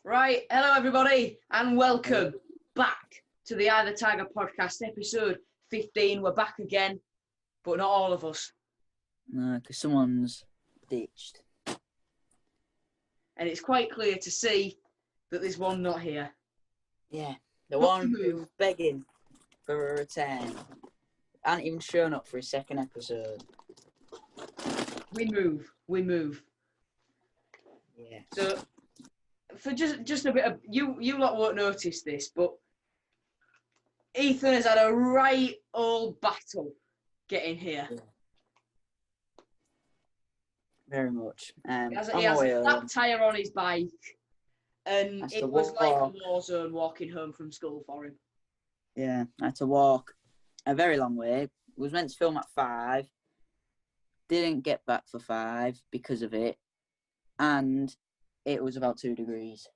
Right, hello everybody, and welcome back to the Eye the Tiger podcast, episode 15. We're back again, but not all of us. No, because someone's ditched. And it's quite clear to see that there's one not here. Yeah, the one who's begging for a return. Hasn't even shown up for his second episode. We move. Yeah. So, for just a bit of... You lot won't notice this, but Ethan has had a right old battle getting here. Yeah. Very much. He has a flat tyre on his bike, and it was like a war zone walking home from school for him. Yeah, I had to walk a very long way. Was meant to film at 5. Didn't get back for 5 because of it. And it was about 2 degrees.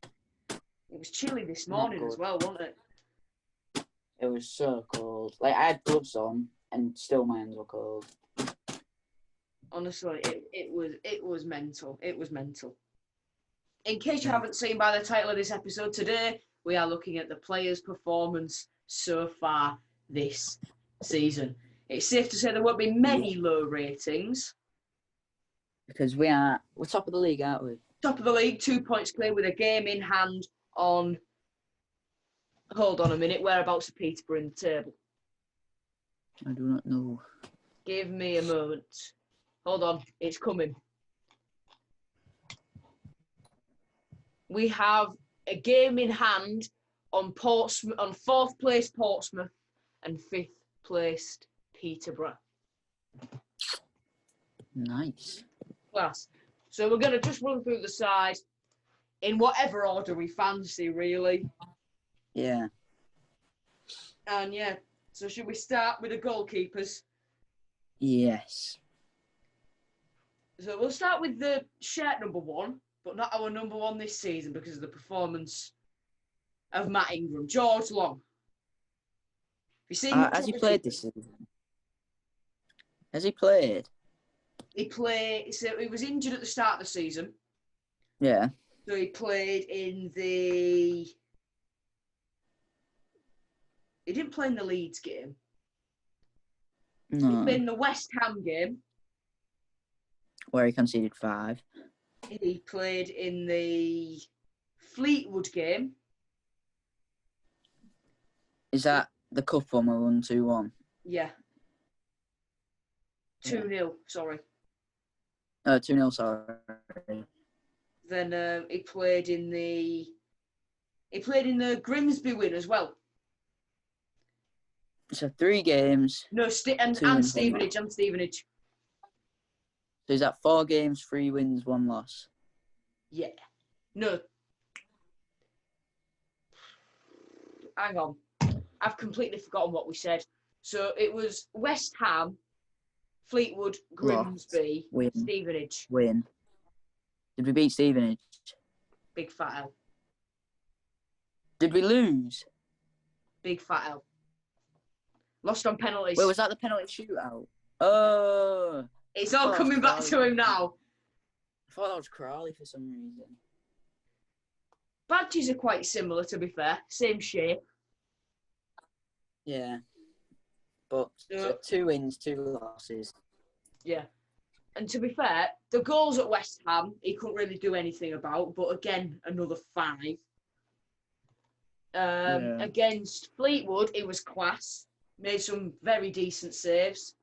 It was chilly this morning as well, wasn't it? It was so cold. Like, I had gloves on, and still my hands were cold. Honestly, it was mental. It was mental. In case you haven't seen by the title of this episode, today we are looking at the players' performance so far this season. It's safe to say there won't be many low ratings. Because we're top of the league, aren't we? Top of the league, 2 points clear with a game in hand on... Hold on a minute, whereabouts are Peterborough in the table? I do not know. Give me a moment. Hold on, it's coming. We have a game in hand on Portsmouth, on 4th place Portsmouth and 5th placed Peterborough. Nice. Class. So we're going to just run through the side in whatever order we fancy, really. Yeah. And yeah, so should we start with the goalkeepers? Yes. So we'll start with the shirt number 1, but not our number 1 this season because of the performance of Matt Ingram. George Long. Have you seen has he played this season? Has he played? He played. So he was injured at the start of the season. Yeah. So he played in the... He didn't play in the Leeds game. No. He played in the West Ham game. Where he conceded 5. He played in the Fleetwood game. Is that the cup one we won 2-1? Yeah. 2-0, sorry. 2-0, sorry. Then he played in the Grimsby win as well. So 3 games. No, and Stevenage. And Stevenage. So is that 4 games, 3 wins, 1 loss? Yeah. No. Hang on. I've completely forgotten what we said. So it was West Ham, Fleetwood, Grimsby, win. Stevenage. Win. Did we beat Stevenage? Big fat L. Did we lose? Big fat L. Lost on penalties. Wait, was that the penalty shootout? Oh. It's all coming back to him now. I thought that was Crawley for some reason. Badges are quite similar, to be fair. Same shape. Yeah. But so 2 wins, 2 losses. Yeah. And to be fair, the goals at West Ham, he couldn't really do anything about. But again, another 5. Against Fleetwood, it was class. Made some very decent saves.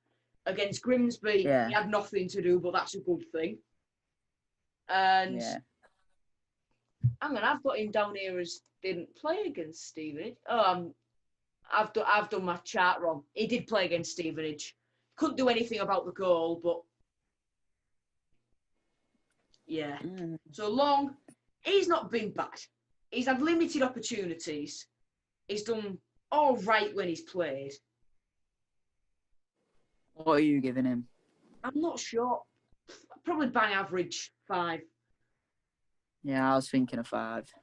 Against Grimsby, he had nothing to do, but that's a good thing. And hang on, I've got him down here as didn't play against Stevenage. Oh, I've done my chart wrong. He did play against Stevenage. Couldn't do anything about the goal, but yeah. So Long, he's not been bad. He's had limited opportunities. He's done all right when he's played. What are you giving him? I'm not sure. Probably bang average 5. Yeah, I was thinking of 5.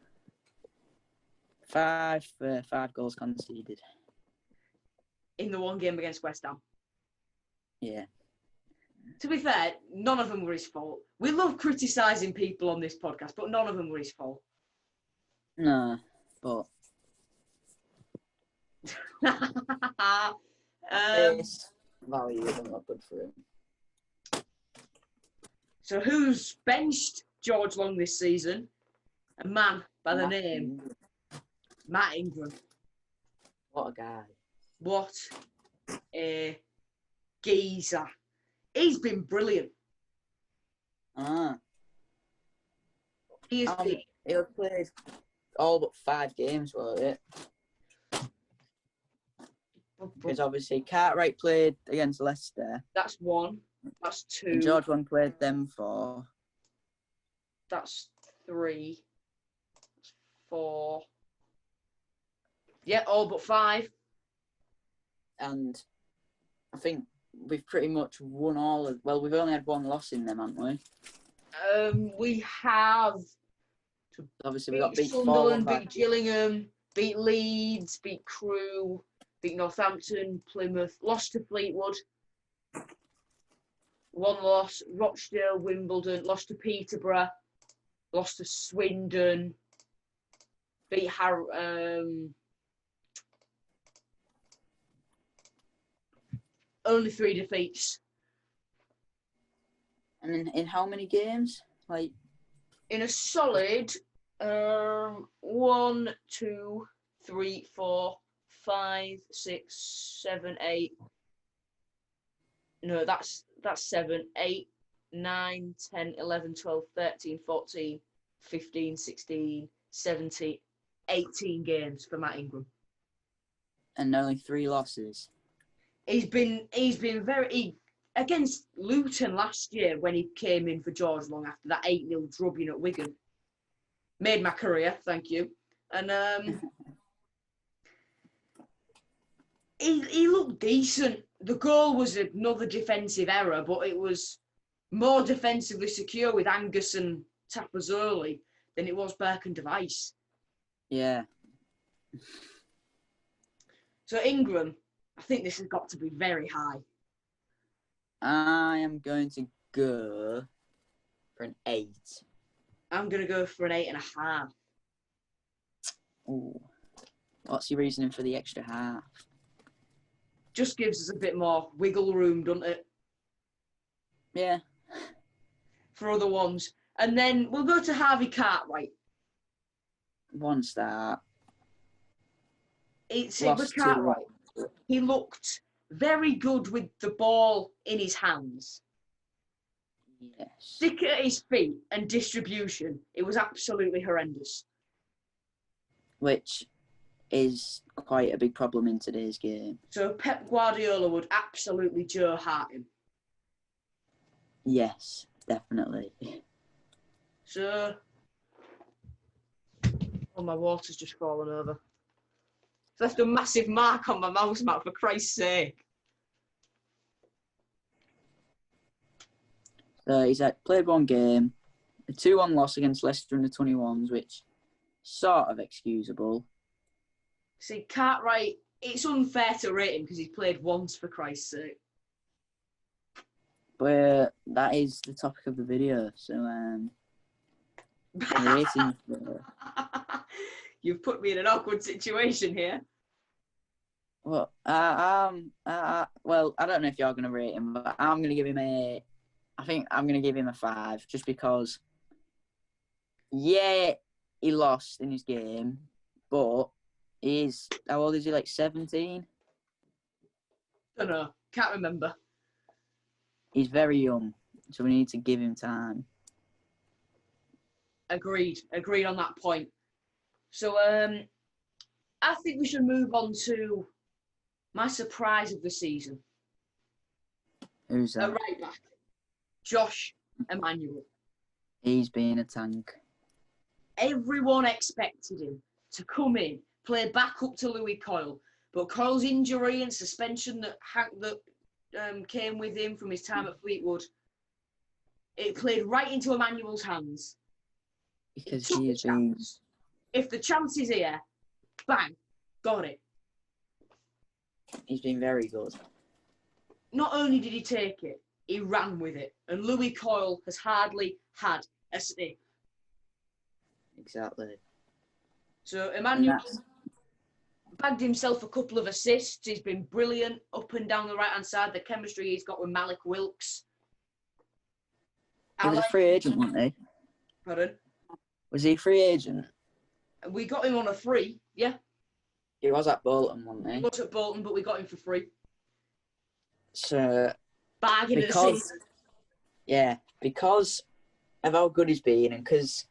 5 goals conceded. In the one game against West Ham. Yeah. To be fair, none of them were his fault. We love criticising people on this podcast, but none of them were his fault. No, but face value isn't not good for him. So who's benched George Long this season? A man by the name Matt Ingram. What a guy. What a geezer. He's been brilliant. He's played all but 5 games, won't it? Because obviously Cartwright played against Leicester. That's 1. That's 2. And George Long played them 4. That's 3. That's 4. Yeah, all but 5. And I think we've pretty much won all of... Well, we've only had 1 loss in them, haven't we? We have. Obviously, we got beat Sunderland, beat Gillingham, beat Leeds, beat Crewe, beat Northampton, Plymouth, lost to Fleetwood. 1 loss, Rochdale, Wimbledon, lost to Peterborough, lost to Swindon, beat only 3 defeats. And in how many games? Like, in a solid 1, 2, 3, 4, 5, 6, 7, 8. No, that's 7, 8, 9, 10, 11, 12, 13, 14, 15, 16, 17, 18 games for Matt Ingram. And only 3 losses. He's been very against Luton last year when he came in for George Long after that 8-0 drubbing at Wigan. Made my career, thank you. And he looked decent. The goal was another defensive error, but it was more defensively secure with Angus and Tapazzoli than it was Burke and Device. Yeah. So Ingram, I think this has got to be very high. I am going to go for an 8. I'm going to go for an 8.5. Ooh. What's your reasoning for the extra half? Just gives us a bit more wiggle room, doesn't it? Yeah. For other ones. And then we'll go to Harvey Cartwright. 1 star. It's with Cartwright. He looked very good with the ball in his hands. Yes. Stick at his feet and distribution, it was absolutely horrendous. Which is quite a big problem in today's game. So Pep Guardiola would absolutely Joe Hart him. Yes, definitely. So, my water's just fallen over. So left a massive mark on my mouse mat, for Christ's sake. So he's played 1 game, a 2-1 loss against Leicester in the 21s, which sort of excusable. See, Cartwright, it's unfair to rate him because he's played once, for Christ's sake. But that is the topic of the video, so rating. You've put me in an awkward situation here. Well, well, I don't know if you're going to rate him, but I'm going to give him I think I'm going to give him a 5, just because, yeah, he lost in his game, but how old is he, like 17? Don't know, can't remember. He's very young, so we need to give him time. Agreed on that point. So, I think we should move on to my surprise of the season. Who's that? A right back. Josh Emmanuel. He's been a tank. Everyone expected him to come in, play back up to Louis Coyle, but Coyle's injury and suspension that came with him from his time at Fleetwood, it played right into Emmanuel's hands. Because he has been... If the chance is here, bang, got it. He's been very good. Not only did he take it, he ran with it. And Louis Coyle has hardly had a sniff. Exactly. So Emmanuel bagged himself a couple of assists. He's been brilliant up and down the right-hand side. The chemistry he's got with Malik Wilkes. He was a free agent, wasn't he? Pardon? Was he a free agent? We got him on a free, yeah. He was at Bolton, wasn't he? He was at Bolton, but we got him for free. So, bargain of the season. Yeah, because of how good he's been and because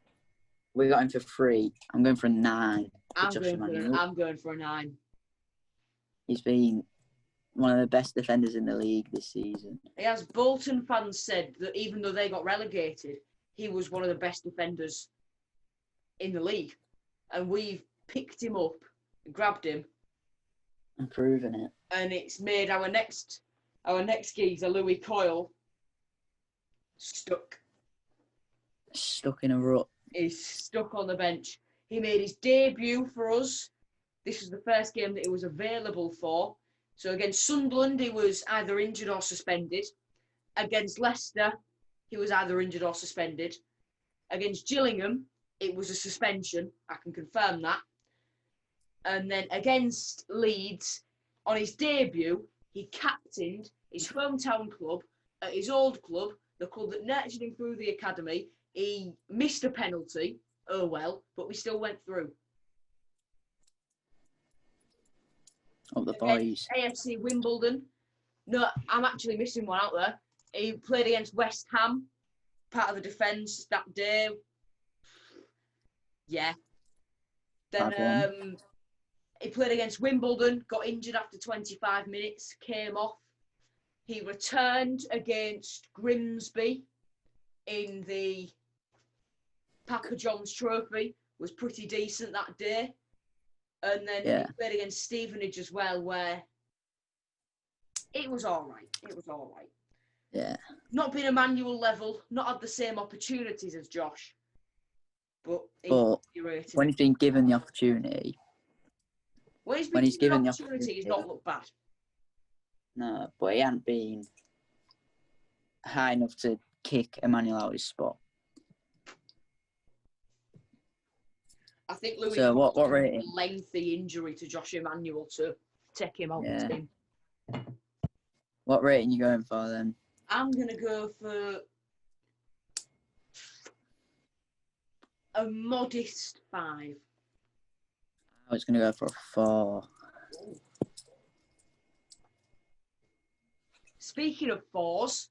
we got him for free, I'm going for a 9. I'm going for a 9. He's been one of the best defenders in the league this season. As Bolton fans said, that even though they got relegated, he was one of the best defenders in the league. And we've picked him up, grabbed him. And proven it. And it's made our next geezer, Louis Coyle, stuck. Stuck in a rut. He's stuck on the bench. He made his debut for us. This was the first game that he was available for. So against Sunderland, he was either injured or suspended. Against Leicester, he was either injured or suspended. Against Gillingham, it was a suspension. I can confirm that. And then against Leeds, on his debut, he captained his hometown club at his old club, the club that nurtured him through the academy. He missed a penalty. Oh well, but we still went through. Oh, the boys. AFC Wimbledon. No, I'm actually missing one out there. He played against West Ham, part of the defence that day. Yeah. Then he played against Wimbledon, got injured after 25 minutes, came off. He returned against Grimsby in the Papa John's Trophy, was pretty decent that day. And then he played against Stevenage as well, where it was all right. It was all right. Yeah. Not been Emmanuel level, not had the same opportunities as Josh. But when he's been given the opportunity... When he's given the opportunity, he's not looked bad. No, but he hadn't been high enough to kick Emmanuel out of his spot. I think Louis what rating? A lengthy injury to Josh Emmanuel to take him out of the team. What rating are you going for then? I'm going to go for a modest 5. I was going to go for a 4. Speaking of 4s,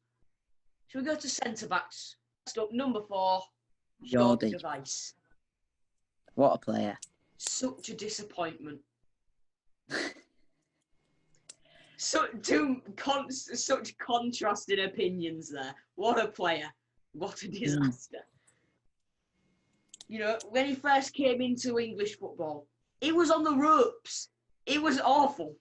should we go to centre-backs? Up number 4, Jordi Device. What a player. Such a disappointment. Such contrasting opinions there. What a player. What a disaster. You know, when he first came into English football, he was on the ropes. It was awful.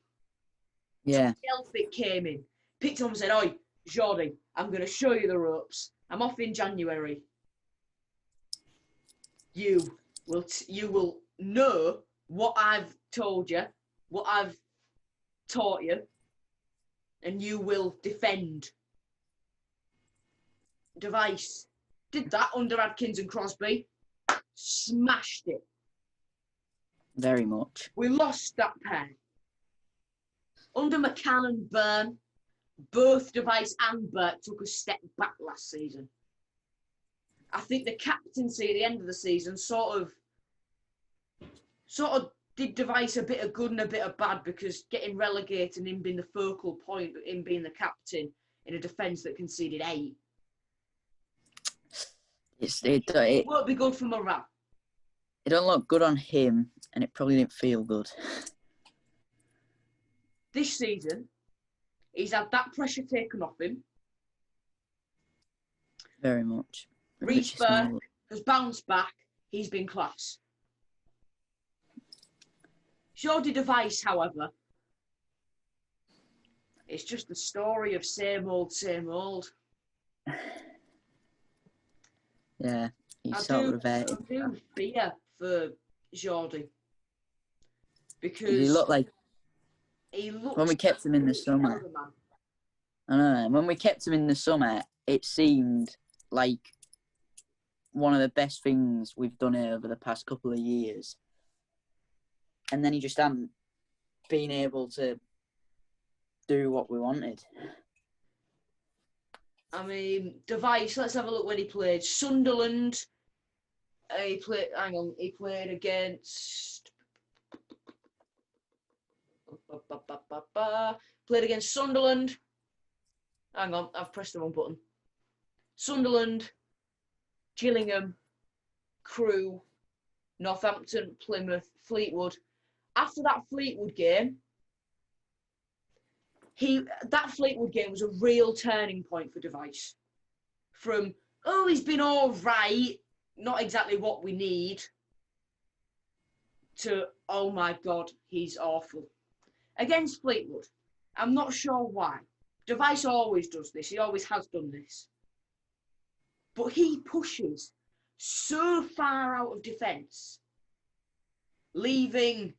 Yeah. Elphick came in, picked him up and said, "Oi, Jordi, I'm going to show you the ropes. I'm off in January. You will know what I've told you, what I've taught you, and you will defend." Device did that under Adkins and Crosby. Smashed it. Very much. We lost that pair. Under McCann and Byrne, both Device and Burke took a step back last season. I think the captaincy at the end of the season sort of did Device a bit of good and a bit of bad, because getting relegated and him being the focal point, him being the captain in a defence that conceded 8. It won't be good for morale. It don't look good on him, and it probably didn't feel good. This season, he's had that pressure taken off him. Very much. Reese Burke has bounced back. He's been class. Jordi Device, however, it's just the story of same old, same old. Yeah, he's sort of reverted. I do fear for Jordi, because he looked when we kept him in the summer. I know. When we kept him in the summer, it seemed like one of the best things we've done over the past couple of years. and then he just hadn't been able to do what we wanted. I mean, Device, let's have a look when he played. Sunderland, he played against... Played against Sunderland. Hang on, I've pressed the wrong button. Sunderland, Gillingham, Crewe, Northampton, Plymouth, Fleetwood. After that Fleetwood game, that Fleetwood game was a real turning point for Device. From, oh, he's been all right, not exactly what we need, to, oh my God, he's awful. Against Fleetwood, I'm not sure why. Device always does this. He always has done this. But he pushes so far out of defence, leaving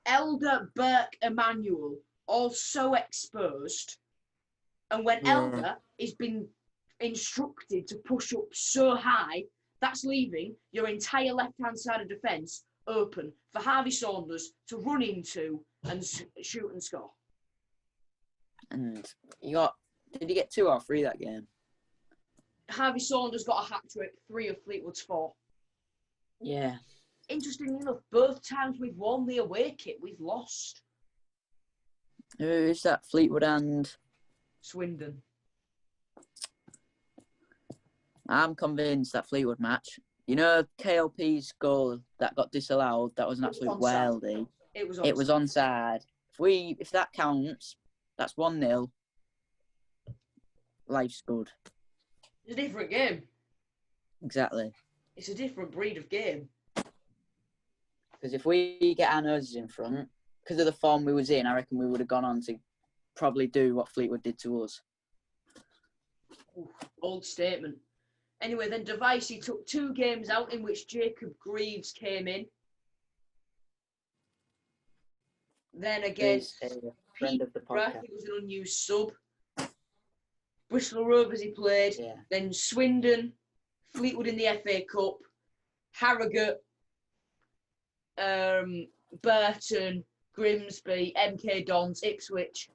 Elder, Burke, Emmanuel all so exposed. And when Elder is been instructed to push up so high, that's leaving your entire left-hand side of defence open for Harvey Saunders to run into and shoot and score. And did he get 2 or 3 that game? Harvey Saunders got a hat-trick, 3 of Fleetwood's 4. Yeah. Interestingly enough, both times we've won the away kit, we've lost. Who is that? Fleetwood and... Swindon. I'm convinced that Fleetwood match. You know, KLP's goal that got disallowed, that was an absolute worldie. It was onside. If that counts, that's 1-0. Life's good. It's a different game. Exactly. It's a different breed of game. Because if we get our noses in front, because of the form we was in, I reckon we would have gone on to probably do what Fleetwood did to us. Ooh, bold statement. Anyway, then Device, he took 2 games out in which Jacob Greaves came in. Then against Peterborough, he was an unused sub. Bristol Rovers he played. Yeah. Then Swindon, Fleetwood in the FA Cup, Harrogate, Burton, Grimsby, MK Dons, Ipswich.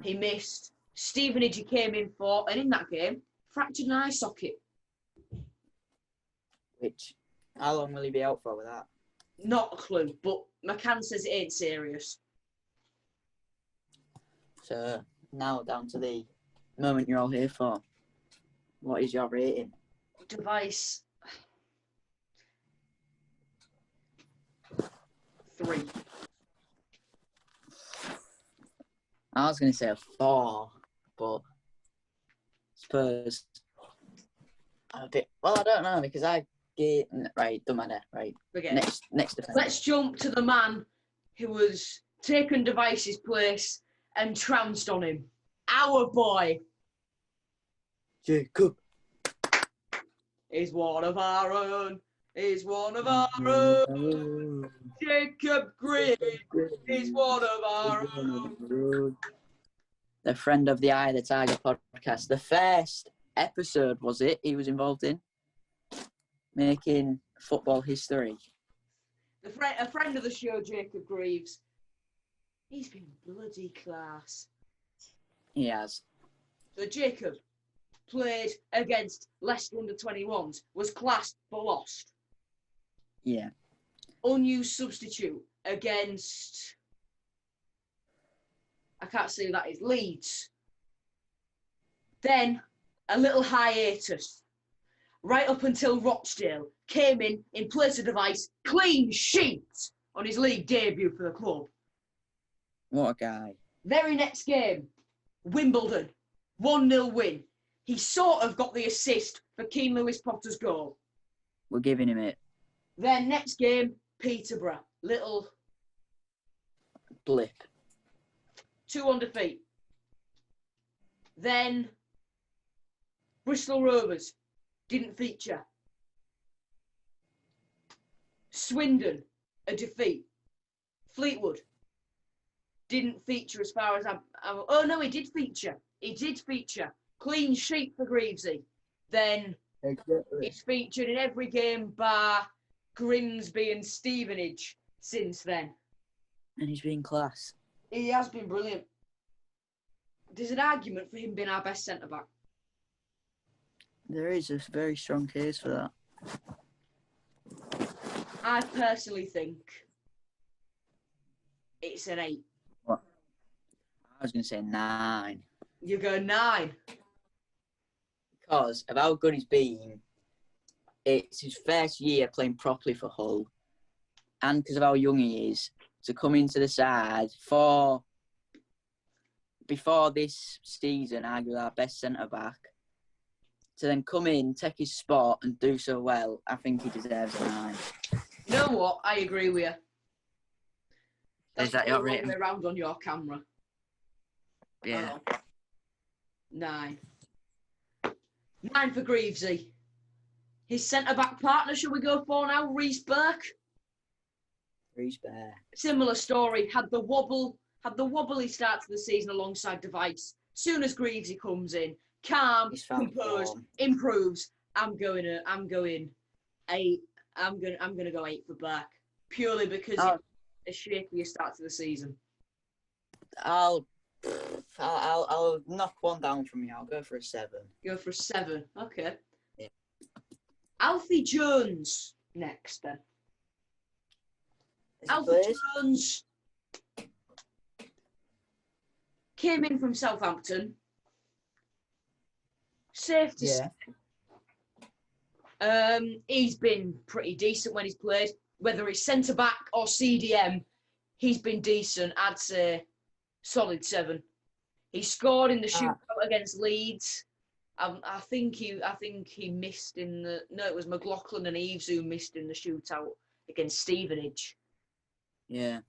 He missed. Stevenage he came in for, and in that game, fractured an eye socket. Which, how long will he be out for with that? Not a clue, but McCann says it ain't serious. So, now down to the moment you're all here for. What is your rating? Device 3. I was going to say a 4, but Spurs a bit. Well, I don't know because I get right. Don't matter. Right. Forget. Next defense. Let's jump to the man who was taken Device's place and trounced on him. Our boy. Jacob. He's one of our own. He's one of our own. Jacob Greaves is one of our own. The friend of the Eye of the Tiger podcast. The first episode, was it, he was involved in? Making football history. A friend of the show, Jacob Greaves. He's been bloody class. He has. So Jacob played against Leicester under-21s, was class but lost. Yeah. Unused substitute against, I can't see who that is, Leeds. Then a little hiatus, right up until Rochdale came in place of Device, clean sheet on his league debut for the club. What a guy. Very next game, Wimbledon, 1-0 win. He sort of got the assist for Keane Lewis Potter's goal. We're giving him it. Then next game, Peterborough, little blip. 2 on defeat. Then Bristol Rovers didn't feature. Swindon, a defeat. Fleetwood didn't feature as far as oh no, he did feature. He did feature. Clean sheet for Greavesy. Then he's featured in every game bar Grimsby and Stevenage. since then. And he's been class. He has been brilliant. There's an argument for him being our best centre-back. There is a very strong case for that. I personally think it's an 8. What? I was going to say 9. You go 9. Because of how good he's been, it's his first year playing properly for Hull. And because of how young he is, to come into the side before this season, arguably our best centre-back, to then come in, take his spot and do so well, I think he deserves a 9. You know what? I agree with you. Is that your rating? Around on your camera. Yeah. 9. 9 for Greavesy. His centre-back partner, shall we go for now? Reese Burke. Reese Burke. Similar story. Had the wobbly start to the season alongside Device. Soon as Greavesy comes in, calm, composed, improves. I'm going 8. I'm going to go 8 for Burke, purely because it's a shakier start to the season. I'll knock one down from you. I'll go for a 7. Go for a 7. Okay. Yeah. Alfie Jones next then. Alfie Jones came in from Southampton. Safe to say. He's been pretty decent when he's played. Whether it's centre-back or CDM, he's been decent. I'd say solid 7. He scored in the shootout against Leeds. I think he missed in the... No, it was McLaughlin and Eves who missed in the shootout against Stevenage. Yeah.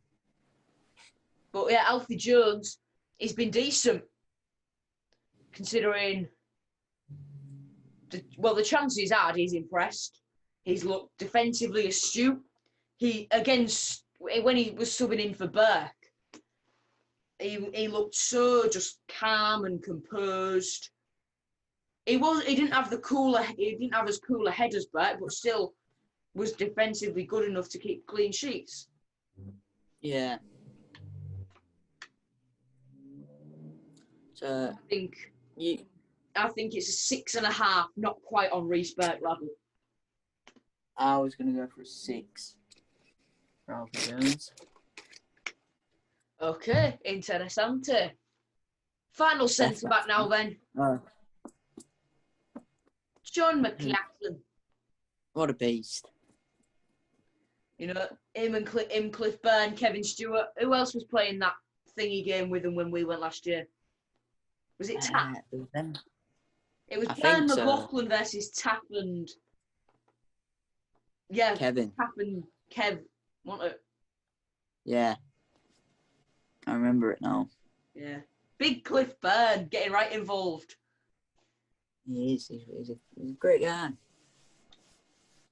But yeah, Alfie Jones, he's been decent. Considering... the chances he's had, he's impressed. He's looked defensively astute. When he was subbing in for Burke, he looked so just calm and composed. He didn't have as cool a head as Burke, but still was defensively good enough to keep clean sheets. Yeah. So I think it's a 6.5, not quite on Reese Burke level. I was going to go for a 6 for Alfie Jones. Okay, interessante. Final centre-back now then. John McLaughlin. What a beast. You know, him, Cliff Byrne, Kevin Stewart. Who else was playing that thingy game with him when we went last year? Was it Tapp? It was Byrne McLaughlin versus Tapp and... Yeah, Kevin. Tapp and Kev, wasn't it? Yeah. I remember it now. Yeah. Big Cliff Byrne getting right involved. He is. He's a great guy.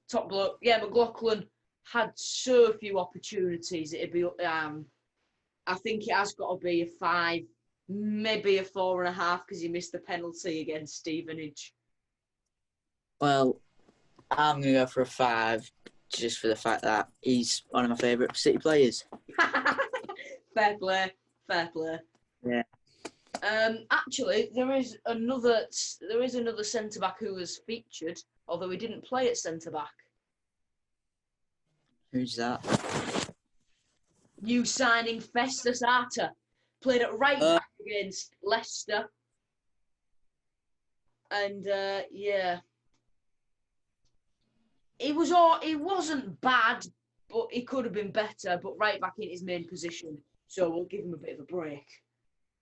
Top bloke. Yeah, McLaughlin had so few opportunities. It'd be, I think it has got to be a 5, maybe a 4.5 because he missed the penalty against Stevenage. Well, I'm going to go for a 5 just for the fact that he's one of my favourite City players. Fair play. Yeah. Actually, there is another centre back who was featured, although he didn't play at centre back. Who's that? New signing Festus Arter played at right back against Leicester, and yeah, he wasn't bad, but he could have been better. But right back in his main position, so we'll give him a bit of a break.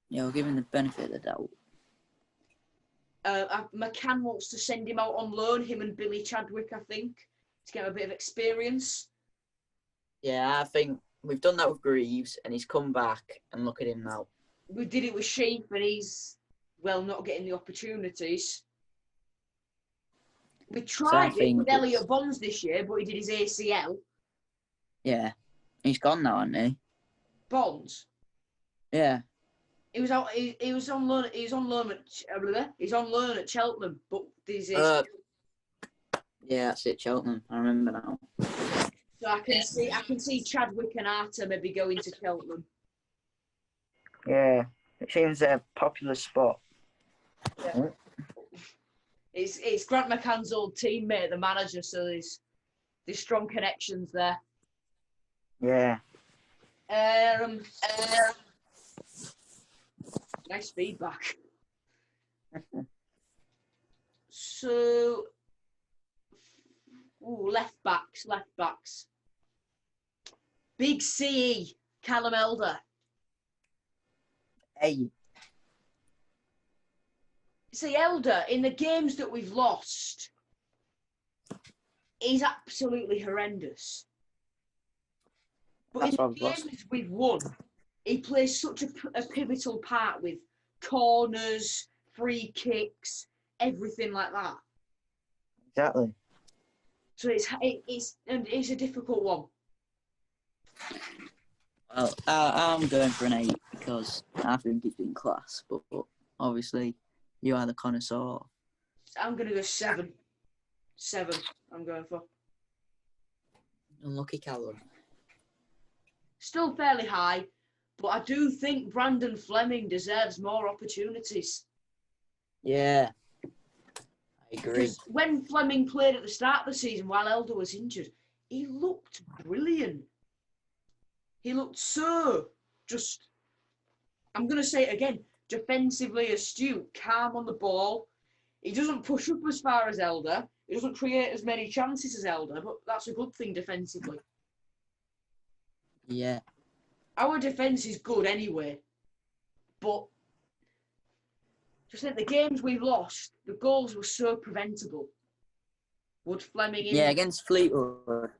Yeah, we'll give him the benefit of the doubt. McCann wants to send him out on loan, him and Billy Chadwick, I think, to get a bit of experience. Yeah, I think we've done that with Greaves, and he's come back, and look at him now. We did it with Sheep, and he's, not getting the opportunities. We tried it with Elliot Bonds this year, but he did his ACL. Yeah. He's gone now, hasn't he? Bonds? Yeah. He was out. He was on loan. He's on loan at Cheltenham, but these. Yeah, that's it, Cheltenham. I remember now. So I can see Chadwick and Arter maybe going to Cheltenham. Yeah, it seems a popular spot. Yeah. It's Grant McCann's old teammate, the manager, so there's strong connections there. Yeah. Nice feedback. So, left backs. Big CE, Callum Elder. Hey. See, Elder, in the games that we've lost, he's absolutely horrendous. But in the games we've won, he plays such a pivotal part with corners, free kicks, everything like that. Exactly. So it's a difficult one. Well, I'm going for an 8 because I think he's been class, but obviously you are the connoisseur. I'm going to go 7. 7, I'm going for. Unlucky Callum. Still fairly high, but I do think Brandon Fleming deserves more opportunities. Yeah, I agree. Because when Fleming played at the start of the season while Elder was injured, he looked brilliant. He looked so just, I'm going to say it again, defensively astute, calm on the ball. He doesn't push up as far as Elder. He doesn't create as many chances as Elder, but that's a good thing defensively. Yeah. Our defence is good anyway, but just think the games we've lost, the goals were so preventable. Would Fleming in? Yeah, against Fleetwood.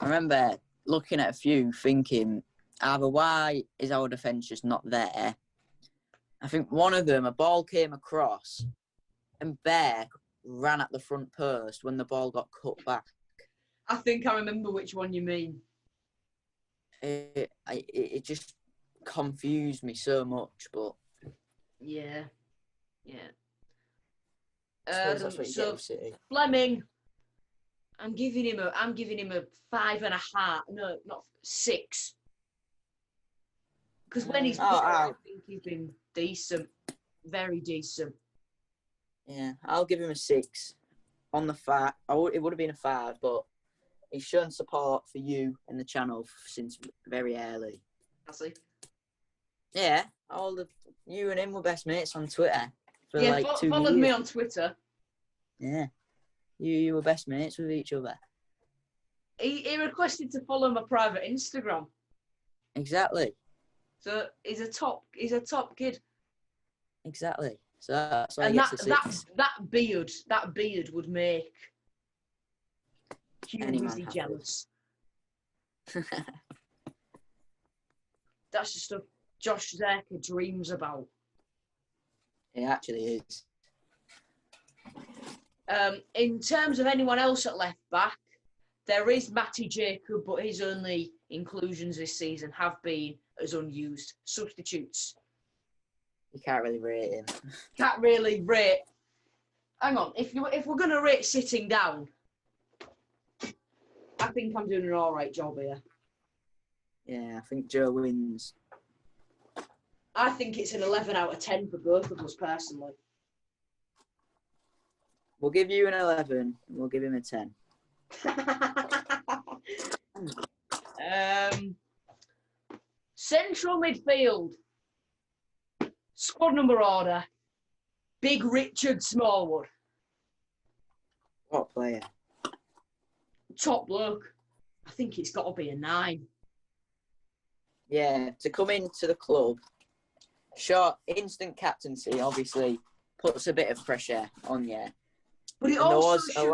I remember looking at a few thinking, either why is our defence just not there? I think one of them, a ball came across and Bear ran at the front post when the ball got cut back. I think I remember which one you mean. It just confused me so much, but... Yeah. So Fleming, I'm giving him a 5.5. No, not 6. Because when he's I think he's been decent, very decent. Yeah, I'll give him a 6. On the 5, it would have been a 5, but he's shown support for you and the channel since very early. I see. Yeah, you and him were best mates on Twitter for 2 years. Followed me on Twitter. Yeah, you were best mates with each other. He requested to follow my private Instagram. Exactly. So he's a top kid. Exactly. So that's why he gets a 6. That beard would make Hugh jealous. That's the stuff Josh Zerka dreams about. It actually is. In terms of anyone else at left back, there is Matty Jacob, but his only inclusions this season have been as unused substitutes. You can't really rate him. Can't really rate. Hang on, if we're going to rate sitting down, I think I'm doing an all right job here. Yeah, I think Joe wins. I think it's an 11 out of 10 for both of us personally. We'll give you an 11 and we'll give him a 10. Central midfield. Squad number order. Big Richard Smallwood. What player? Top bloke. I think it's got to be a 9. Yeah, to come into the club, instant captaincy obviously puts a bit of pressure on you. But it also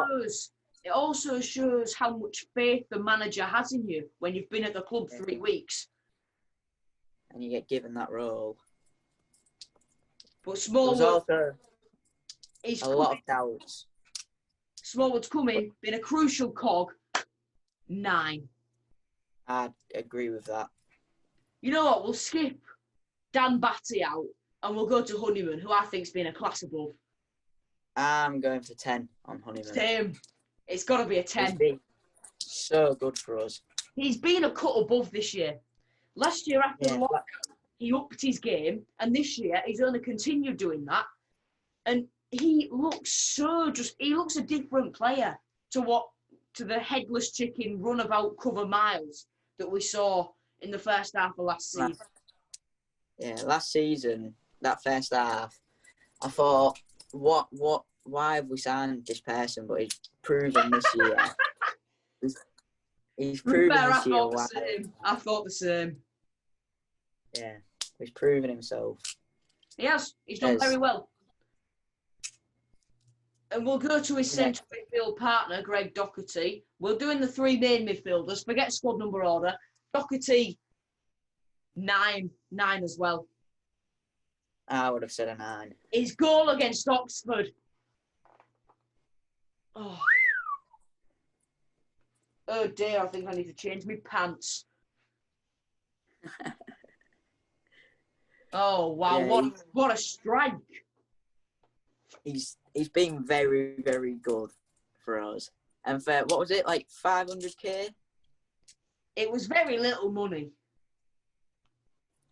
shows how much faith the manager has in you when you've been at the club 3 weeks. And you get given that role. But Smallwood, lot of doubts. Smallwood's coming, been a crucial cog. 9. I'd agree with that. You know what? We'll skip Dan Batty out and we'll go to Honeyman, who I think's been a class above. I'm going for 10 on Honeyman. Same. It's got to be a 10. so good for us. He's been a cut above this year. Last year after the lockout, he upped his game, and this year he's only continued doing that. And he looks he looks a different player to the headless chicken runabout cover miles that we saw in the first half of last season. Last season, that first half, I thought, why have we signed this person? But he's proven this year. He's proven this year why. I thought the same. Yeah, he's proven himself. He has. He's done very well. And we'll go to his central midfield partner, Greg Dougherty. We're doing the three main midfielders. Forget squad number order. Dougherty, 9 as well. I would have said a 9. His goal against Oxford. Oh dear, I think I need to change my pants. Oh wow, yeah, what a strike. He's been very, very good for us. And for, what was it, like 500k? It was very little money.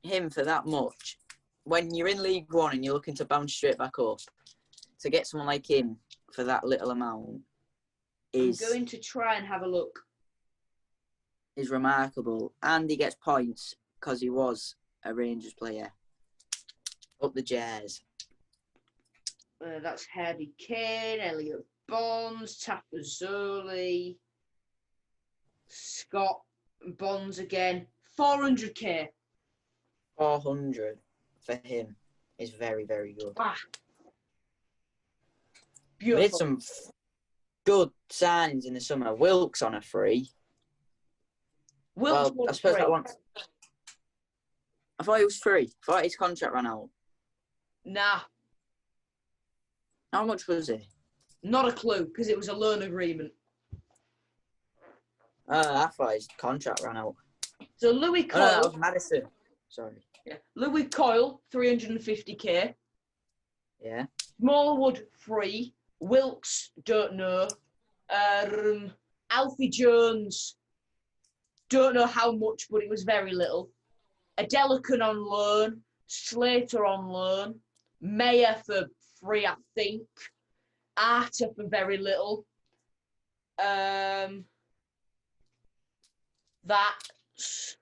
Him for that much. When you're in League One and you're looking to bounce straight back up, to get someone like him for that little amount I'm going to try and have a look. Is remarkable. And he gets points because he was a Rangers player. Up the Jazz. That's Harvey Kane, Elliot Bonds, Tapazzoli, Scott Bonds again. 400k. 400 for him is very, very good. Beautiful. We did some good signings in the summer. Wilkes on a free. Wilkes I suppose that one. I thought he was free. I thought his contract ran out. Nah. How much was he? Not a clue, because it was a loan agreement. I thought his contract ran out. So Louis Coyle. No, that was Madison. Sorry. Yeah. Louis Coyle, 350k. Yeah. Smallwood, free. Wilkes, don't know. Alfie Jones, don't know how much, but it was very little. Adelican on loan. Slater on loan. Mayer for free, I think. Arter for very little. That's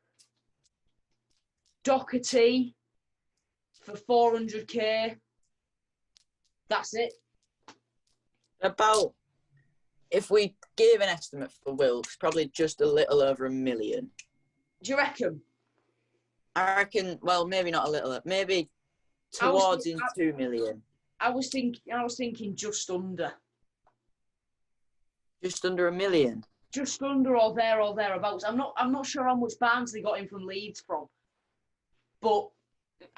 Dougherty for 400k. That's it. About, if we gave an estimate for Wilkes, probably just a little over $1 million. Do you reckon? I reckon, well, maybe not a little, maybe towards 2 million. I was thinking just under. Just under $1 million. Just under or thereabouts. I'm not sure how much Barnsley got him from Leeds from, but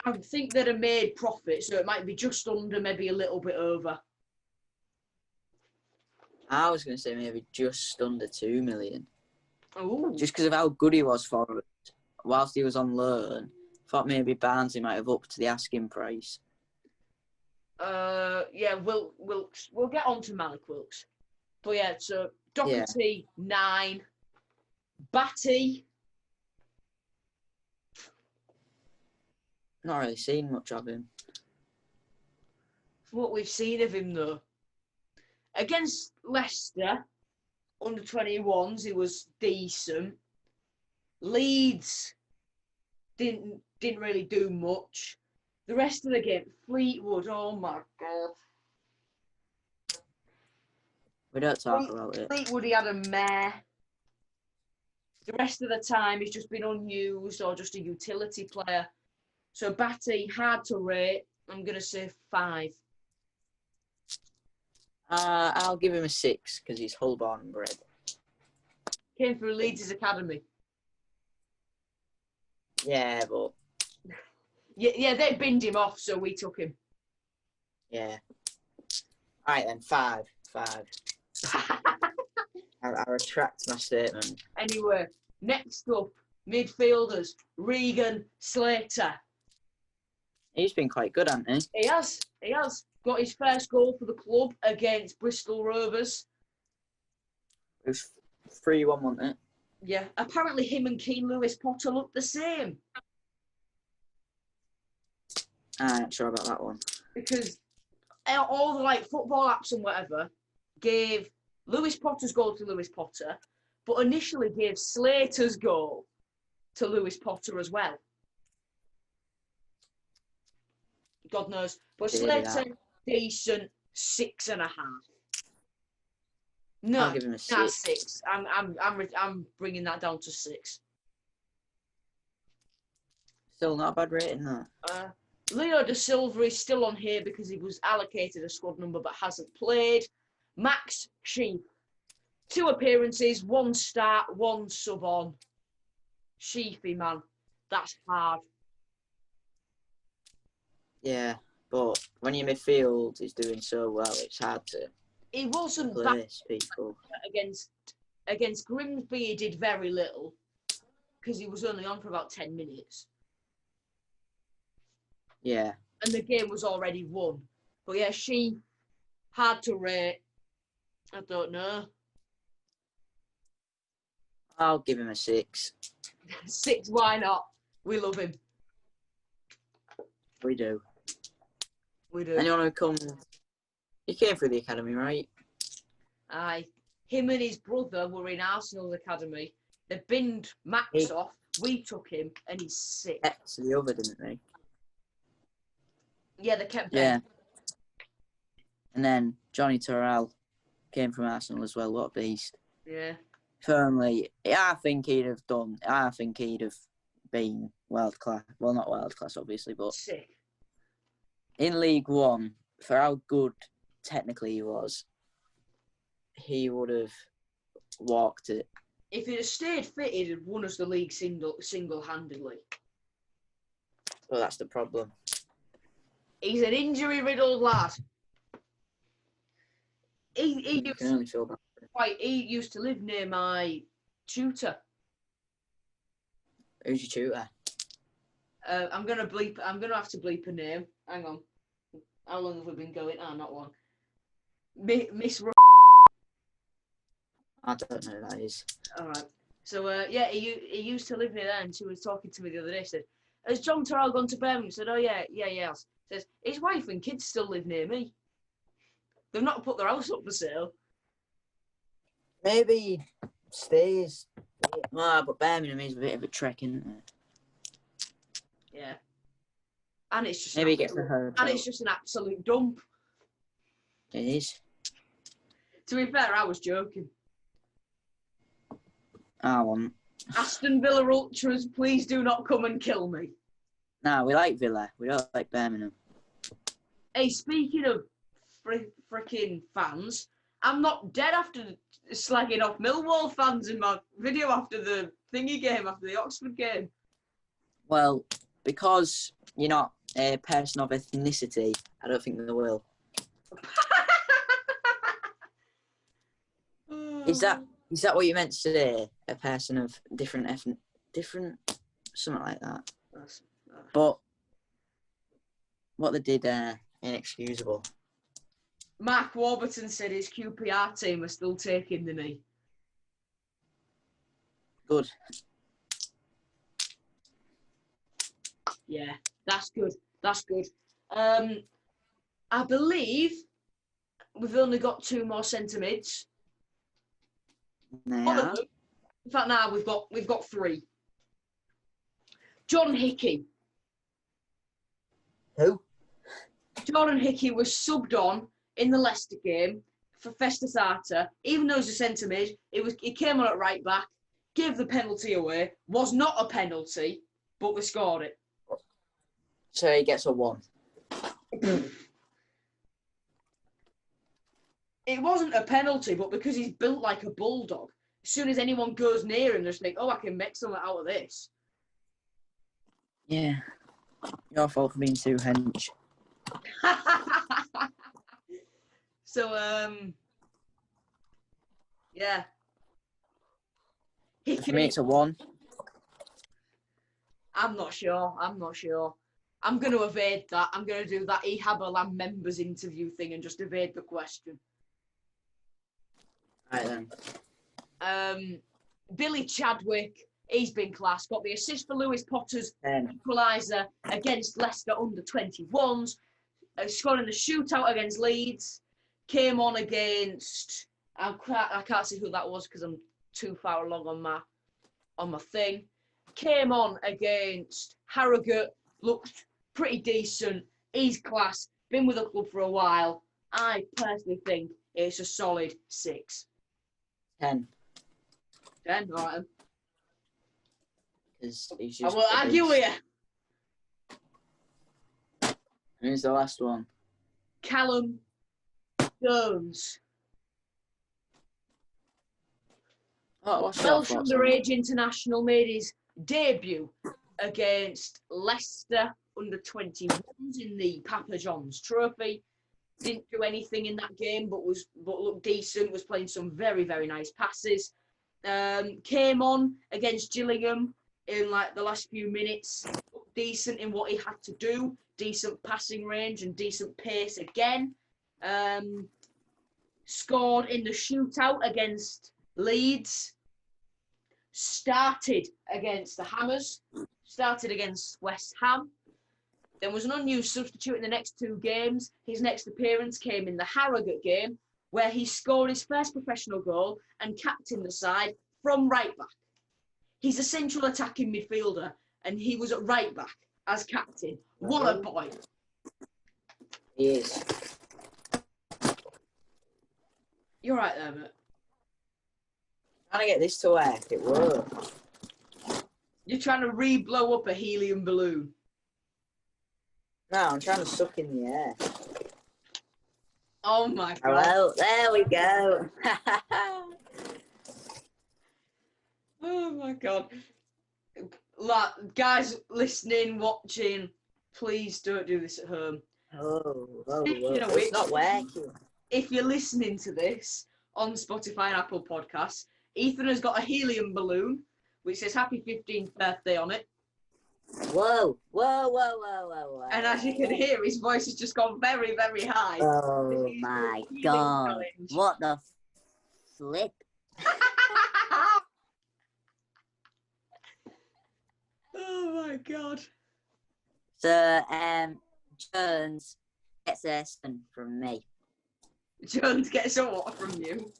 I think they'd have made profit, so it might be just under, maybe a little bit over. I was going to say maybe just under 2 million. Ooh. Just because of how good he was for it whilst he was on loan. Thought maybe Barnsley might have upped the asking price. Yeah, we'll get on to Malik Wilkes. But yeah, so Dougherty, 9. Batty. Not really seen much of him. What we've seen of him though. Against Leicester, under 21s, he was decent. Leeds didn't really do much. The rest of the game, Fleetwood, oh my God. We don't talk about it. Fleetwood, he had a mare. The rest of the time, he's just been unused or just a utility player. So Batty, hard to rate. I'm going to say 5. I'll give him a 6 because he's Hull-born bred. Came through Leeds' academy. Yeah, but... Yeah, they binned him off, so we took him. Yeah. All right, then, 5. I retract my statement. Anyway, next up, midfielders, Regan, Slater. He's been quite good, hasn't he? He has. Got his first goal for the club against Bristol Rovers. It was 3-1, wasn't it? Yeah. Apparently, him and Keen Lewis Potter look the same. I'm not sure about that one. Because all the football apps and whatever gave Lewis Potter's goal to Lewis Potter, but initially gave Slater's goal to Lewis Potter as well. God knows. But Slater, decent, 6.5. No, I'll give him a 6. 6. I'm bringing that down to 6. Still not a bad rating, though. Leo Da Silva is still on here because he was allocated a squad number but hasn't played. Max Sheep, 2 appearances, 1 start, 1 sub on. Sheepy, man. That's hard. Yeah, but when your midfield is doing so well, it's hard to He wasn't place people. Against Grimsby, he did very little because he was only on for about 10 minutes. Yeah. And the game was already won. But yeah, she hard to rate. I don't know. I'll give him a 6. 6, why not? We love him. We do. We do. Anyone who come... He came through the academy, right? Aye. Him and his brother were in Arsenal's academy. They binned Max off. We took him, and he's sick. Kept the other, didn't they? Yeah, they kept Ben. Ben. And then Johnny Torrell came from Arsenal as well. What a beast. Yeah. Firmly, I think he'd have been world class. Well, not world class, obviously, but sick. In League One, for how good technically he was, he would have walked it. If he'd have stayed fit, he'd have won us the league single-handedly. Well, that's the problem. He's an injury-riddled lad. He used to live near my tutor. Who's your tutor? I'm gonna have to bleep a name. Hang on. How long have we been going? Not long. Miss. I don't know who that is. All right. So yeah, he used to live near there, and she was talking to me the other day. Said, "Has John Terrell gone to Birmingham?" I said, "Oh yeah." Says his wife and kids still live near me. They've not put their house up for sale. Maybe he stays. But Birmingham is a bit of a trek, isn't it? Yeah. And it's just maybe he gets a herd. And it's just an absolute dump. It is. To be fair, I was joking. I won't. Aston Villa Ultras, please do not come and kill me. No, we like Villa. We don't like Birmingham. Hey, speaking of freaking fans, I'm not dead after slagging off Millwall fans in my video after the thingy game, after the Oxford game. Well, because you're not a person of ethnicity, I don't think they will. Is that what you meant to say? A person of different something like that. But what they did, inexcusable. Mark Warburton said his QPR team are still taking the knee. Good. Yeah, that's good. That's good. I believe we've only got 2 more centre mids. Yeah. In fact, now we've got 3. John Hickey. Who? Jordan Hickey was subbed on in the Leicester game for Festus Arter. Even though he was a centre mid, he came on at right back, gave the penalty away. Was not a penalty, but they scored it. So he gets a 1. It wasn't a penalty, but because he's built like a bulldog, as soon as anyone goes near him, they just think, oh, I can make something out of this. Yeah. Your fault for being too hench. So, yeah. For me, it's a 1. I'm not sure. I'm going to evade that. I'm going to do that Ehabalam members interview thing and just evade the question. Right then. Billy Chadwick, he's been class. Got the assist for Lewis Potter's equaliser against Leicester under-21s. Scoring the shootout against Leeds. Came on against... I can't see who that was because I'm too far along on my thing. Came on against Harrogate. Looked pretty decent. He's class. Been with the club for a while. I personally think it's a solid 6. 10. 10, all right. I will argue with you. Who's the last one? Callum Jones. Welsh underage international made his debut against Leicester under-21s in the Papa John's Trophy. Didn't do anything in that game, but looked decent. Was playing some very, very nice passes. Came on against Gillingham in like the last few minutes. Looked decent in what he had to do. Decent passing range and decent pace again. Scored in the shootout against Leeds. Started against the Hammers. Started against West Ham. Then was an unused substitute in the next 2 games. His next appearance came in the Harrogate game, where he scored his first professional goal and captained the side from right back. He's a central attacking midfielder, and he was at right back as captain. What a boy. He is. You're right there, mate. Trying to get this to work. It worked. You're trying to re-blow up a helium balloon. No, I'm trying to suck in the air. Oh my god. Well, there we go. Oh my god. Guys listening, watching, please don't do this at home. It's not working. If you're listening to this on Spotify and Apple Podcasts, Ethan has got a helium balloon which says happy 15th birthday on it. Whoa. And as you can hear, his voice has just gone very, very high. Oh my god. Challenge. What the flip? Oh my god. So, Jones gets a 7 from me. Jones gets a what from you?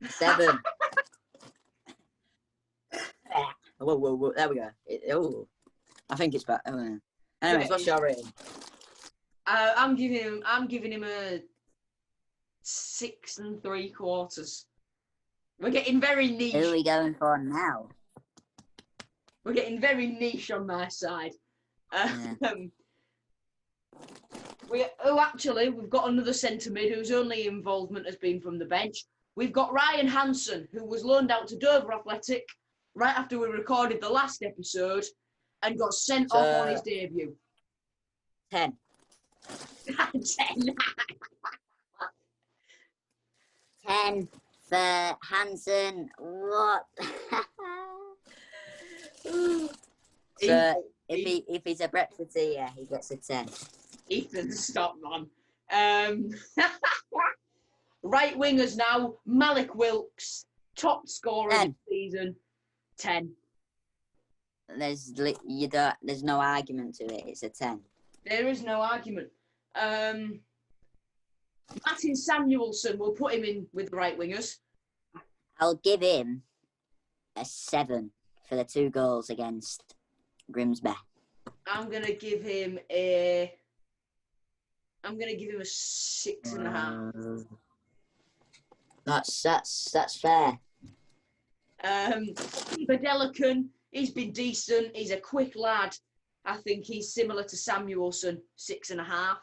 7. Whoa. There we go. I think it's better. Anyways, what's your rating? I'm giving him a 6 3/4. We're getting very niche. Who are we going for now? We're getting very niche on my side. We've got another centre mid whose only involvement has been from the bench. We've got Ryan Hansen, who was loaned out to Dover Athletic right after we recorded the last episode and got sent off on his debut. 10. 10. 10 for Hansen. What? So if he's a breakfast eater, he gets a 10. Ethan, stop, man. Right wingers now. Malik Wilkes, top scorer of the season. 10. There's no argument to it. It's a 10. There is no argument. Martin Samuelson, we'll put him in with the right wingers. I'll give him a 7 for the 2 goals against Grimsby. I'm gonna give him a 6.5. That's fair. Badelican, he's been decent. He's a quick lad. I think he's similar to Samuelson, 6.5.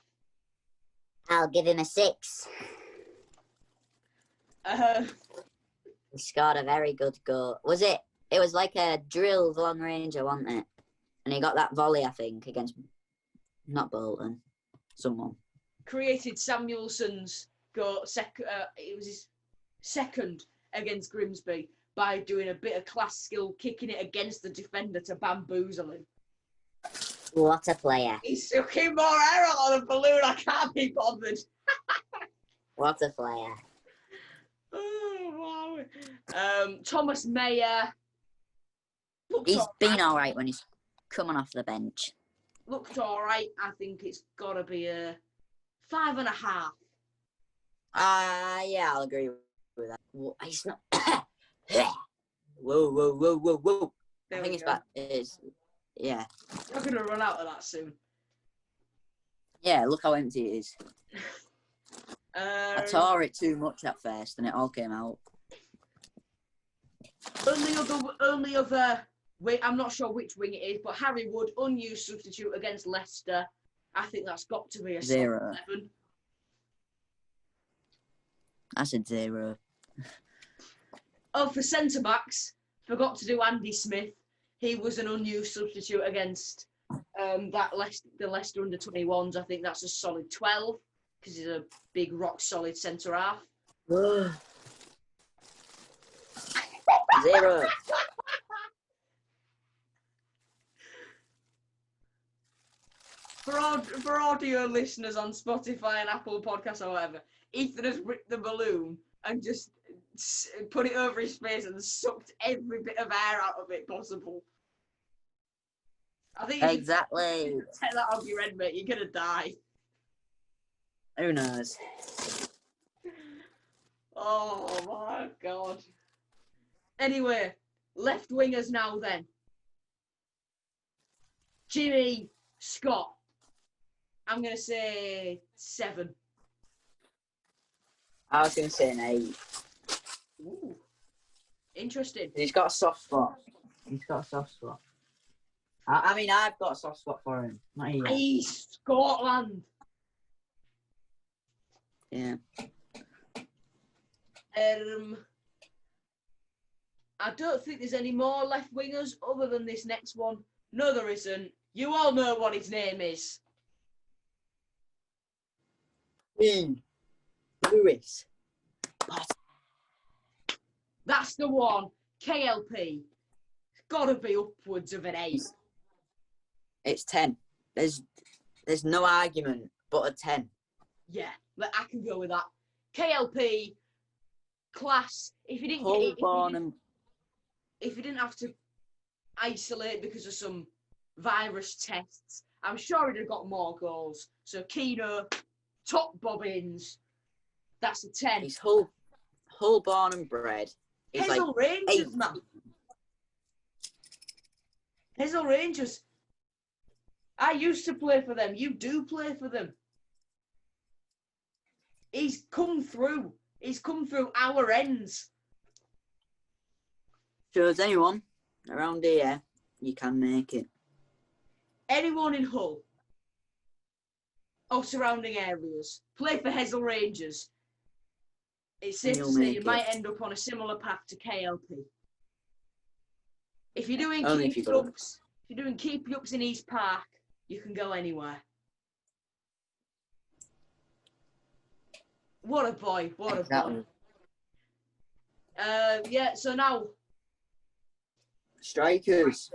I'll give him a 6. He scored a very good goal. It was like a drilled long ranger, wasn't it? And he got that volley, I think, against not Bolton, someone. Created Samuelson's goal. It was his second against Grimsby by doing a bit of class skill, kicking it against the defender to bamboozle him. What a player. He's sucking more air out of the balloon. I can't be bothered. What a player. Thomas Mayer. He's been all right when he's coming off the bench. Looked all right. I think it's got to be a 5.5. Yeah, I'll agree with that. Well, he's not. Whoa. I think it's back. Yeah. You're going to run out of that soon. Yeah, look how empty it is. I tore it too much at first and it all came out. Only other wait, I'm not sure which wing it is, but Harry Wood, unused substitute against Leicester. I think that's got to be a 0. 7. I said 0. Oh, for centre-backs, forgot to do Andy Smith. He was an unused substitute against the Leicester under-21s. I think that's a solid 12, because he's a big, rock-solid centre-half. 0. For audio listeners on Spotify and Apple Podcasts or whatever, Ethan has ripped the balloon and just put it over his face and sucked every bit of air out of it possible. I think exactly. Take that off your head, mate. You're gonna die. Who knows? Oh my god. Anyway, left wingers now then. Jimmy Scott. I'm gonna say 7. I was gonna say an 8. Ooh. Interesting. He's got a soft spot. I mean, I've got a soft spot for him. Not you. Hey, Scotland. Yeah. I don't think there's any more left wingers other than this next one. No, there isn't. You all know what his name is. Lewis. That's the one. KLP. It's got to be upwards of an 8. It's 10. There's no argument but a 10. Yeah, but I can go with that. KLP, class. If you didn't if you didn't have to isolate because of some virus tests, I'm sure he'd have got more goals. So Keno, top bobbins. That's a 10. He's Hull born and bred. He's Hazel like Rangers, 8. man. Hazel Rangers. I used to play for them. You do play for them. He's come through. He's come through our ends. Shows anyone around here, you can make it. Anyone in Hull or surrounding areas, play for Hazel Rangers. It's safe to say you might end up on a similar path to KLP. If you're doing keep-ups in East Park, you can go anywhere. What a boy! What a boy! Yeah. So now, strikers.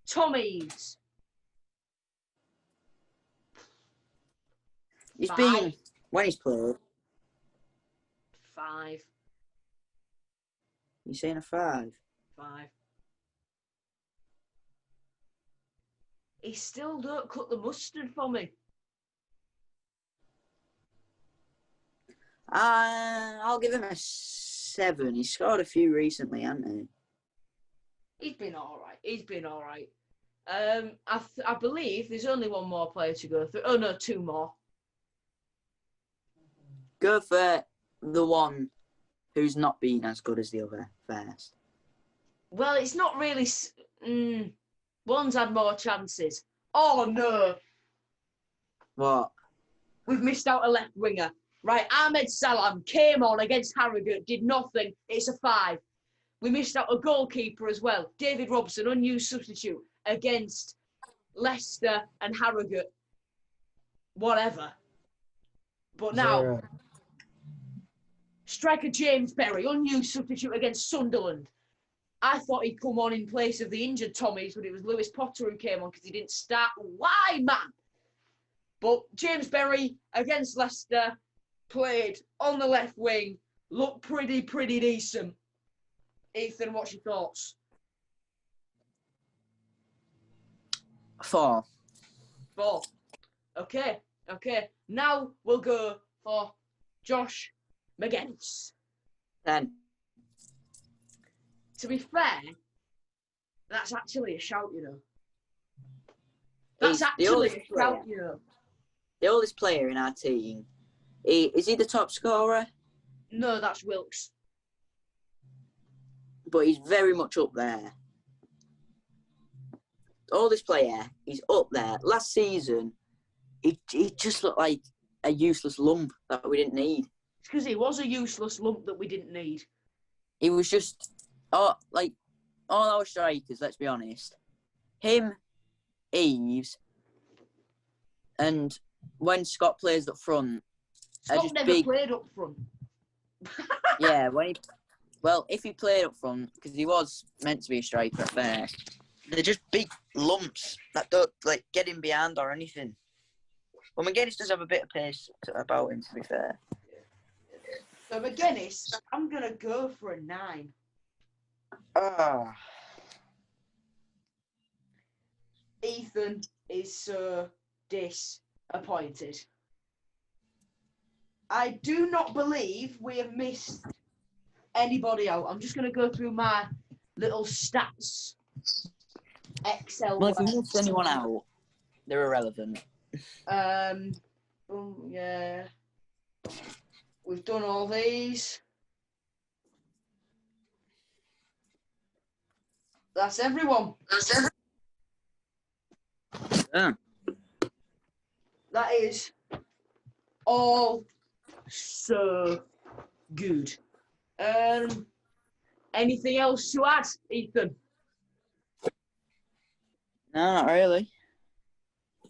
Tommies. He's been when he's played. 5. You saying a 5? 5. He still don't cut the mustard for me. I'll give him a 7. He scored a few recently, hasn't he? He's been all right. I believe there's only one more player to go through. Oh no, 2 more. Go for the one who's not been as good as the other first. Well, it's not really. One's had more chances. Oh no! What? We've missed out a left winger. Right, Ahmed Salam came on against Harrogate, did nothing. It's a 5. We missed out a goalkeeper as well. David Robson, unused substitute against Leicester and Harrogate. Whatever. But now, 0. striker James Berry, unused substitute against Sunderland. I thought he'd come on in place of the injured Tommies, but it was Lewis Potter who came on because he didn't start. Why, man? But James Berry against Leicester played on the left wing, look pretty decent. Ethan, what's your thoughts? 4. 4. Okay. Now we'll go for Josh McGuinness. 10. To be fair, that's actually a shout, you know. That's actually a shout, you know. The oldest player in our team. Is he the top scorer? No, that's Wilkes. But he's very much up there. The oldest player, he's up there. Last season, he just looked like a useless lump that we didn't need. It's because he was a useless lump that we didn't need. He was just, all our strikers, let's be honest. Him, Eves, and when Scott plays up front, Scott never played up front. Yeah, if he played up front, because he was meant to be a striker at first, they're just big lumps that don't get him behind or anything. Well, McGuinness does have a bit of pace about him, to be fair. So McGuinness, I'm gonna go for a 9. Ethan is so disappointed. I do not believe we have missed anybody out. I'm just going to go through my little stats. Excel. Well, if we missed anyone out, they're irrelevant. Yeah. We've done all these. That's everyone. Yeah. That is all so good. Anything else to add, Ethan? No, not really.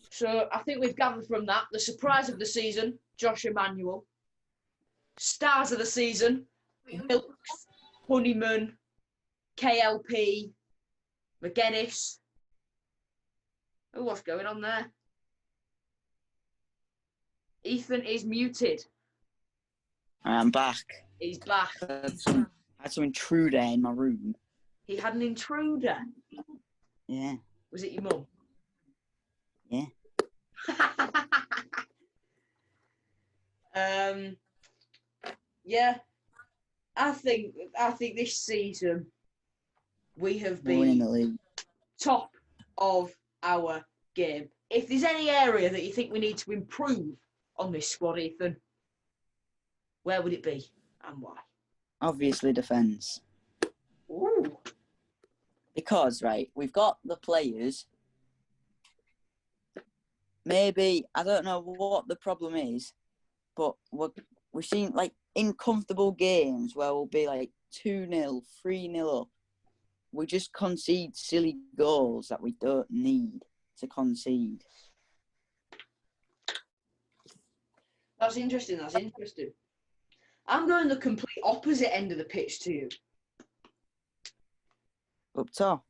So I think we've gathered from that the surprise of the season, Josh Emmanuel. Stars of the season, Wilkes, Honeyman, KLP, McGuinness. Oh, what's going on there? Ethan is muted. I'm back. He's back. I had some intruder in my room. He had an intruder? Yeah. Was it your mum? Yeah. Yeah. I think this season we have been winning the league. Top of our game. If there's any area that you think we need to improve on this squad, Ethan, where would it be and why? Obviously defence. Ooh. Because, right, we've got the players. Maybe, I don't know what the problem is, but we've seen, in comfortable games where we'll be, 2-0, 3-0 up. We just concede silly goals that we don't need to concede. That's interesting. I'm going the complete opposite end of the pitch to you. Up top?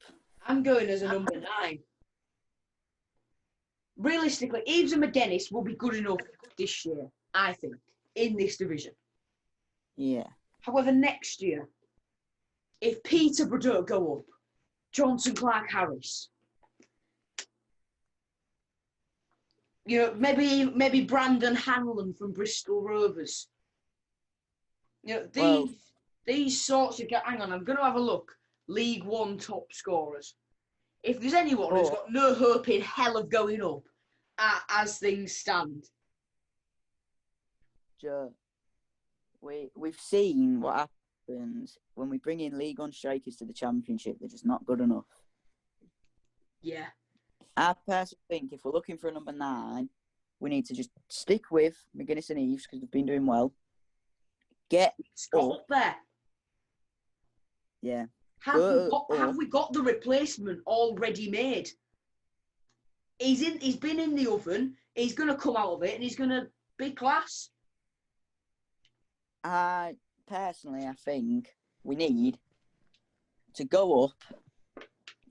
I'm going as a number 9. Realistically, Eves and McGuinness will be good enough this year, I think, in this division. Yeah. However, next year, if Peterborough don't go up, Johnson Clark Harris, maybe Brandon Hanlon from Bristol Rovers. These sorts of hang on, I'm going to have a look. League One top scorers. If there's anyone who's got no hope in hell of going up, as things stand. Joe, we've seen what happens when we bring in League One strikers to the Championship. They're just not good enough. Yeah. I personally think if we're looking for a number 9, we need to just stick with McGuinness and Eves because they've been doing well. Get Scott up there. Yeah. Have we got the replacement already made? He's been in the oven. He's going to come out of it and he's going to be class. Personally, I think we need to go up,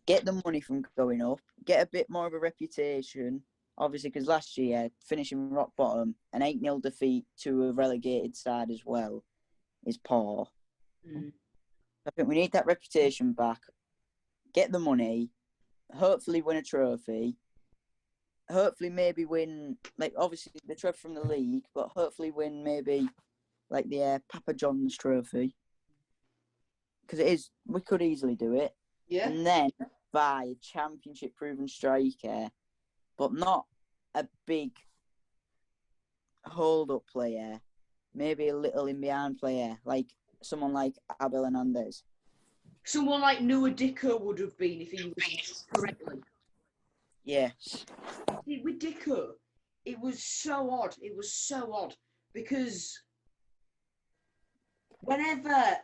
get the money from going up, get a bit more of a reputation. Obviously, because last year, finishing rock bottom, an 8-0 defeat to a relegated side as well. is poor. Mm. I think we need that reputation back. Get the money. Hopefully win a trophy. Hopefully maybe win, like, obviously the trophy from the league, but hopefully win maybe, like, the Papa John's trophy. Because we could easily do it. Yeah. And then buy a championship-proven striker, but not a big hold-up player. Maybe a little in-behind player, like someone like Abel Hernandez. Someone like Noah Dicker would have been if he was used correctly. Yes. See, with Dicker, it was so odd. It was so odd because whenever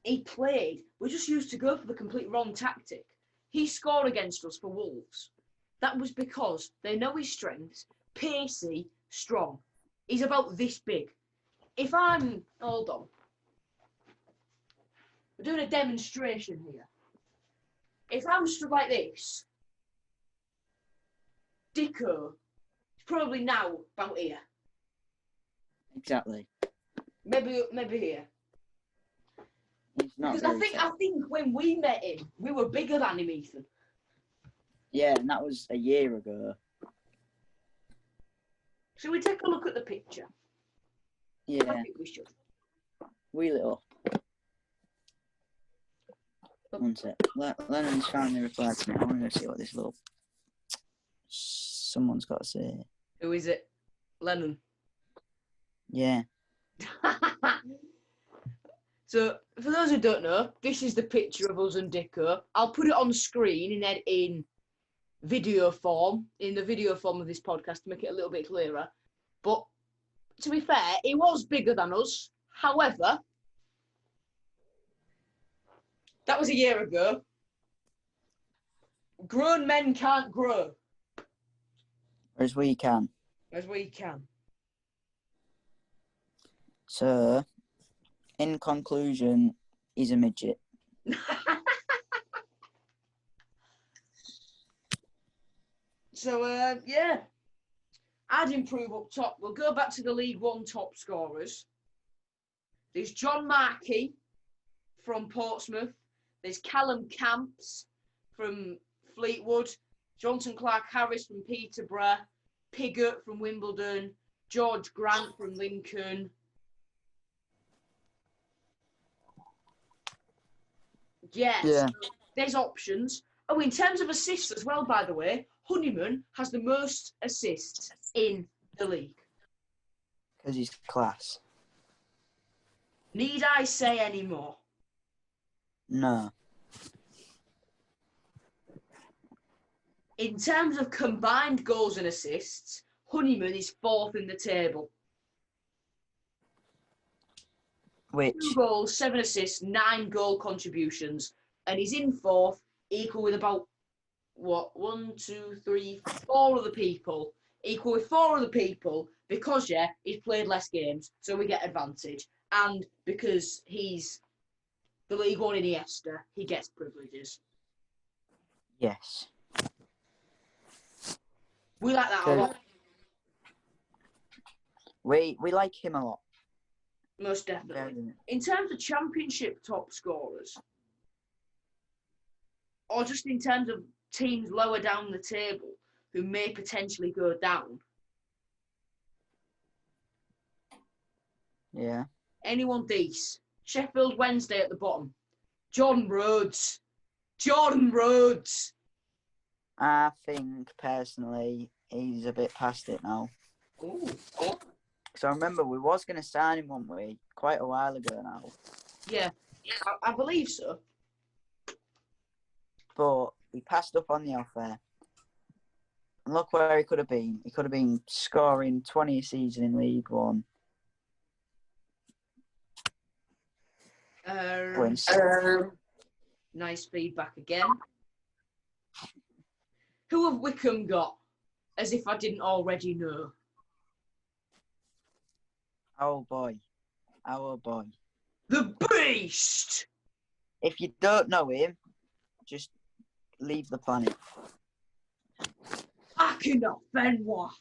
he played, we just used to go for the complete wrong tactic. He scored against us for Wolves. That was because they know his strengths, pacey, strong. He's about this big. Hold on. We're doing a demonstration here. If I'm stood like this, Dicker is probably now about here. Exactly. Maybe here. He's not Because really I think when we met him, we were bigger than him, Ethan. Yeah, and that was a year ago. Shall we take a look at the picture? Yeah. I think we should. Wheel it up. One sec. Lennon's finally replied to me. I want to go see what this little... Someone's got to say. Who is it? Lennon. Yeah. So, for those who don't know, this is the picture of us and Dicker. I'll put it on screen in video form, in the video form of this podcast to make it a little bit clearer. But, to be fair, he was bigger than us. However, that was a year ago. Grown men can't grow. As we can. As we can. So, in conclusion, he's a midget. So, yeah. I'd improve up top. We'll go back to the League One top scorers. There's John Markey from Portsmouth. There's Callum Camps from Fleetwood. Johnson Clark-Harris from Peterborough. Piggott from Wimbledon. George Grant from Lincoln. Yes, Yeah. There's options. Oh, in terms of assists as well, by the way, Honeyman has the most assists in the league. Because he's class. Need I say any more? No. In terms of combined goals and assists, Honeyman is fourth in the table. Which? 2 goals, 7 assists, 9 goal contributions. And he's in fourth, equal with about, 4 other people. Equal with 4 other people because, he's played less games, so we get advantage. And because he's the League One Iniesta, he gets privileges. Yes. We like that a lot. We like him a lot. Most definitely. In terms of championship top scorers, or just in terms of teams lower down the table who may potentially go down. Yeah. Anyone decent? Sheffield Wednesday at the bottom. Jordan Rhodes. Jordan Rhodes. I think, personally, he's a bit past it now. Ooh. Because I remember we was going to sign him, weren't we? Quite a while ago now. Yeah, I believe so. But he passed up on the offer. And look where he could have been. He could have been scoring 20 a season in League One. Nice feedback again. Who have Wickham got? As if I didn't already know. Oh boy. Our boy. The Beast! If you don't know him, just leave the planet. Akina Benoit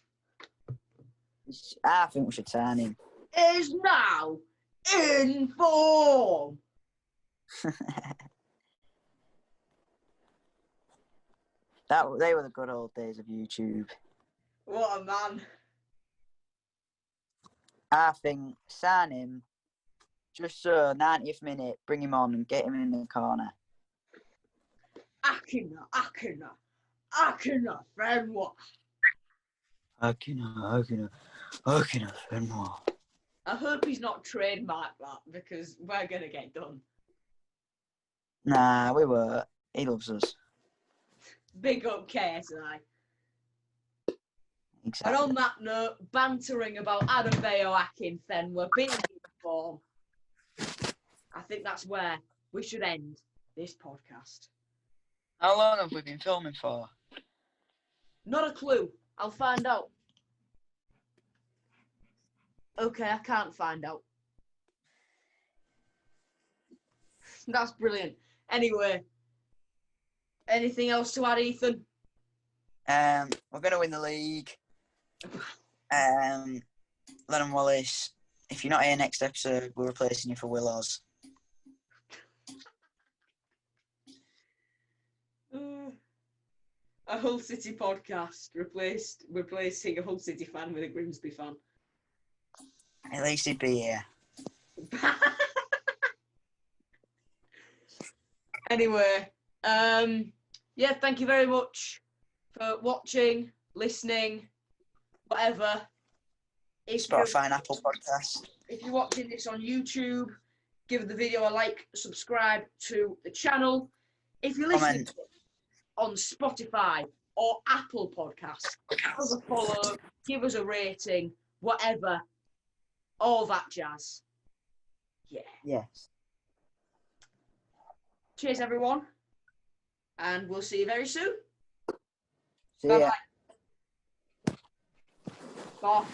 I think we should sign him. is now In form. They were the good old days of YouTube. What a man. I think sign him just so 90th minute, bring him on and get him in the corner. Akina, Fenwa. Akina, Fenwa. I hope he's not trademarked that because we're going to get done. Nah, we were. He loves us. Big up KSI. Exactly. And on that note, bantering about Adebayo, Akin, Fenwa being in form, I think that's where we should end this podcast. How long have we been filming for? Not a clue. I'll find out. Okay, I can't find out. That's brilliant. Anyway, anything else to add, Ethan? We're going to win the league. Lennon Wallace, if you're not here next episode, we're replacing you for Willows. A Hull City podcast replacing a Hull City fan with a Grimsby fan. At least he'd be here. Anyway, yeah, thank you very much for watching, listening, whatever. Spotify and Apple Podcast. If you're watching this on YouTube, give the video a like, subscribe to the channel. If you're listening to it on Spotify or Apple Podcasts, give us a follow, give us a rating, whatever, all that jazz. Yeah. Yes. Cheers, everyone, and we'll see you very soon. See ya. Bye-bye. Gosh.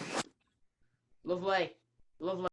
Lovely. Lovely.